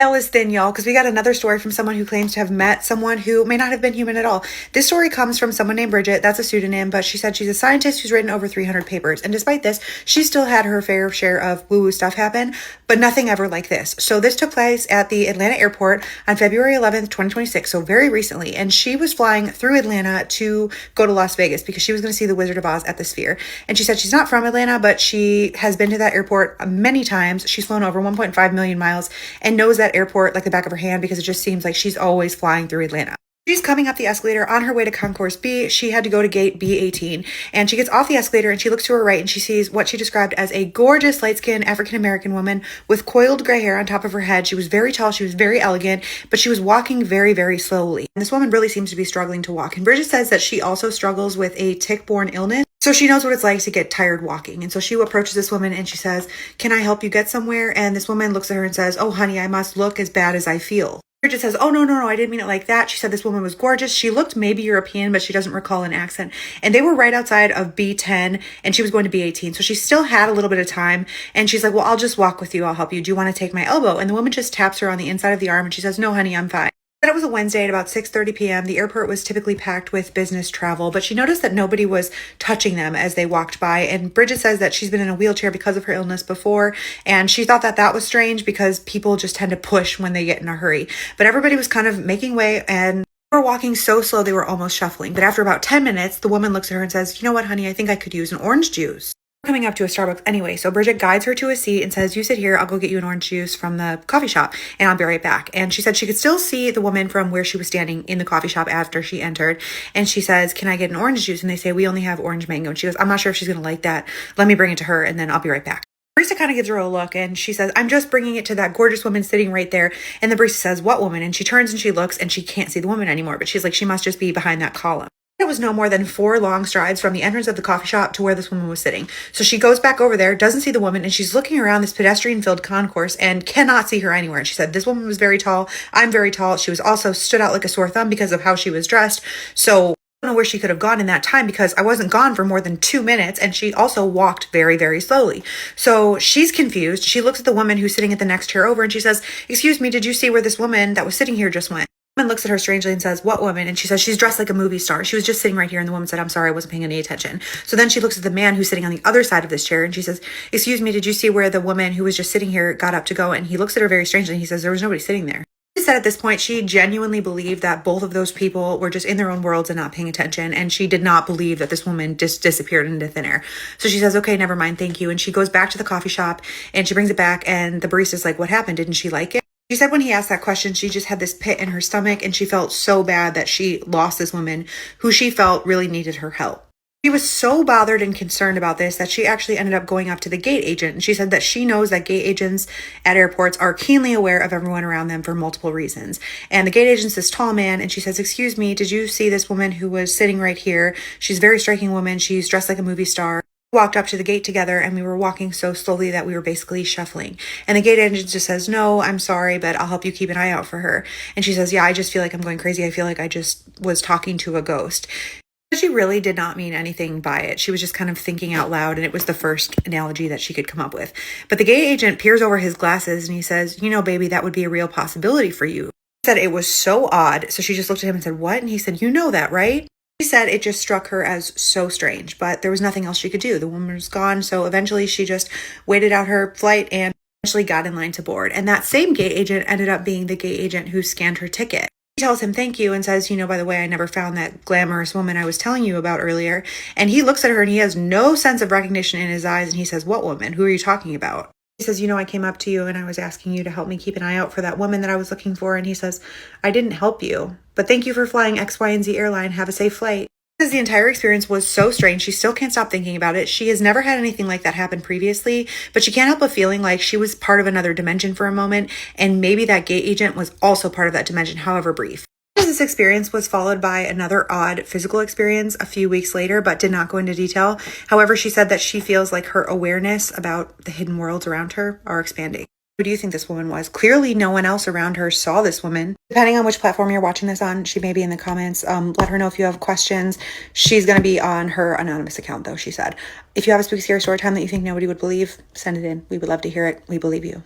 Hell is thin, y'all, because we got another story from someone who claims to have met someone who may not have been human at all. This story comes from someone named Bridget. That's a pseudonym, but she said she's a scientist who's written over 300 papers. And despite this, she still had her fair share of woo-woo stuff happen, but nothing ever like this. So this took place at the Atlanta airport on February 11th, 2026, so very recently. And she was flying through Atlanta to go to Las Vegas because she was going to see the Wizard of Oz at the Sphere. And she said she's not from Atlanta, but she has been to that airport many times. She's flown over 1.5 million miles and knows that airport like the back of her hand because it just seems like she's always flying through Atlanta. She's coming up the escalator on her way to Concourse B. She had to go to gate B18, and she gets off the escalator and she looks to her right and she sees what she described as a gorgeous light-skinned African-American woman with coiled gray hair on top of her head. She was very tall, she was very elegant, but she was walking very, very slowly. And this woman really seems to be struggling to walk. And Bridget says that she also struggles with a tick-borne illness, so she knows what it's like to get tired walking. And so she approaches this woman and she says, "Can I help you get somewhere?" And this woman looks at her and says, "Oh, honey, I must look as bad as I feel." Bridget says, "Oh, no, I didn't mean it like that." She said this woman was gorgeous. She looked maybe European, but she doesn't recall an accent. And they were right outside of B10 and she was going to B18. So she still had a little bit of time. And she's like, "Well, I'll just walk with you. I'll help you. Do you want to take my elbow?" And the woman just taps her on the inside of the arm and she says, "No, honey, I'm fine." Then it was a Wednesday at about 6:30 p.m. The airport was typically packed with business travel, but she noticed that nobody was touching them as they walked by. And Bridget says that she's been in a wheelchair because of her illness before, and she thought that that was strange because people just tend to push when they get in a hurry. But everybody was kind of making way and they were walking so slow they were almost shuffling. But after about 10 minutes, the woman looks at her and says, "You know what, honey, I think I could use an orange juice." Coming up to a Starbucks anyway, so Bridget guides her to a seat and says, "You sit here, I'll go get you an orange juice from the coffee shop and I'll be right back." And she said she could still see the woman from where she was standing in the coffee shop after she entered. And she says, "Can I get an orange juice?" And they say, "We only have orange mango." And she goes, "I'm not sure if she's gonna like that. Let me bring it to her and then I'll be right back." Barista kind of gives her a look and she says, "I'm just bringing it to that gorgeous woman sitting right there." And the barista says, "What woman?" And she turns and she looks and she can't see the woman anymore, but she's like, she must just be behind that column. It was no more than 4 long strides from the entrance of the coffee shop to where this woman was sitting. So she goes back over there, doesn't see the woman, and she's looking around this pedestrian-filled concourse and cannot see her anywhere. And she said, "This woman was very tall. I'm very tall." She was also stood out like a sore thumb because of how she was dressed. So I don't know where she could have gone in that time because I wasn't gone for more than 2 minutes, and she also walked very, very slowly. So she's confused. She looks at the woman who's sitting at the next chair over and she says, "Excuse me, did you see where this woman that was sitting here just went?" The woman looks at her strangely and says, "What woman?" And she says, "She's dressed like a movie star. She was just sitting right here." And the woman said, "I'm sorry, I wasn't paying any attention." So then she looks at the man who's sitting on the other side of this chair and she says, "Excuse me, did you see where the woman who was just sitting here got up to go?" And he looks at her very strangely and he says, "There was nobody sitting there." She said at this point she genuinely believed that both of those people were just in their own worlds and not paying attention, and she did not believe that this woman just disappeared into thin air. So she says, "Okay, never mind, thank you." And she goes back to the coffee shop and she brings it back and the barista's like, "What happened? Didn't she like it?" She said when he asked that question, she just had this pit in her stomach and she felt so bad that she lost this woman who she felt really needed her help. She was so bothered and concerned about this that she actually ended up going up to the gate agent. And she said that she knows that gate agents at airports are keenly aware of everyone around them for multiple reasons. And the gate agent's this tall man and she says, "Excuse me, did you see this woman who was sitting right here? She's a very striking woman. She's dressed like a movie star." We walked up to the gate together and we were walking so slowly that we were basically shuffling. And the gate agent just says, "No, I'm sorry, but I'll help you keep an eye out for her." And she says, "Yeah, I just feel like I'm going crazy. I feel like I just was talking to a ghost." She really did not mean anything by it. She was just kind of thinking out loud, and it was the first analogy that she could come up with. But the gate agent peers over his glasses and he says, "You know, baby, that would be a real possibility for you." He said it was so odd. So she just looked at him and said, "What?" And he said, "You know that, right?" She said it just struck her as so strange, but there was nothing else she could do. The woman was gone, so eventually she just waited out her flight and eventually got in line to board. And that same gate agent ended up being the gate agent who scanned her ticket. He tells him thank you and says, "You know, by the way, I never found that glamorous woman I was telling you about earlier." And he looks at her and he has no sense of recognition in his eyes and he says, "What woman? Who are you talking about?" He says, "You know, I came up to you and I was asking you to help me keep an eye out for that woman that I was looking for." And he says, "I didn't help you, but thank you for flying X, Y, and Z airline. Have a safe flight." Because the entire experience was so strange, she still can't stop thinking about it. She has never had anything like that happen previously, but she can't help but feeling like she was part of another dimension for a moment, and maybe that gate agent was also part of that dimension, however brief. This experience was followed by another odd physical experience a few weeks later, but did not go into detail. However, she said that she feels like her awareness about the hidden worlds around her are expanding. Who do you think this woman was? Clearly, no one else around her saw this woman. Depending on which platform you're watching this on, she may be in the comments. Let her know if you have questions. She's going to be on her anonymous account, though, she said. If you have a spooky scary story time that you think nobody would believe, send it in. We would love to hear it. We believe you.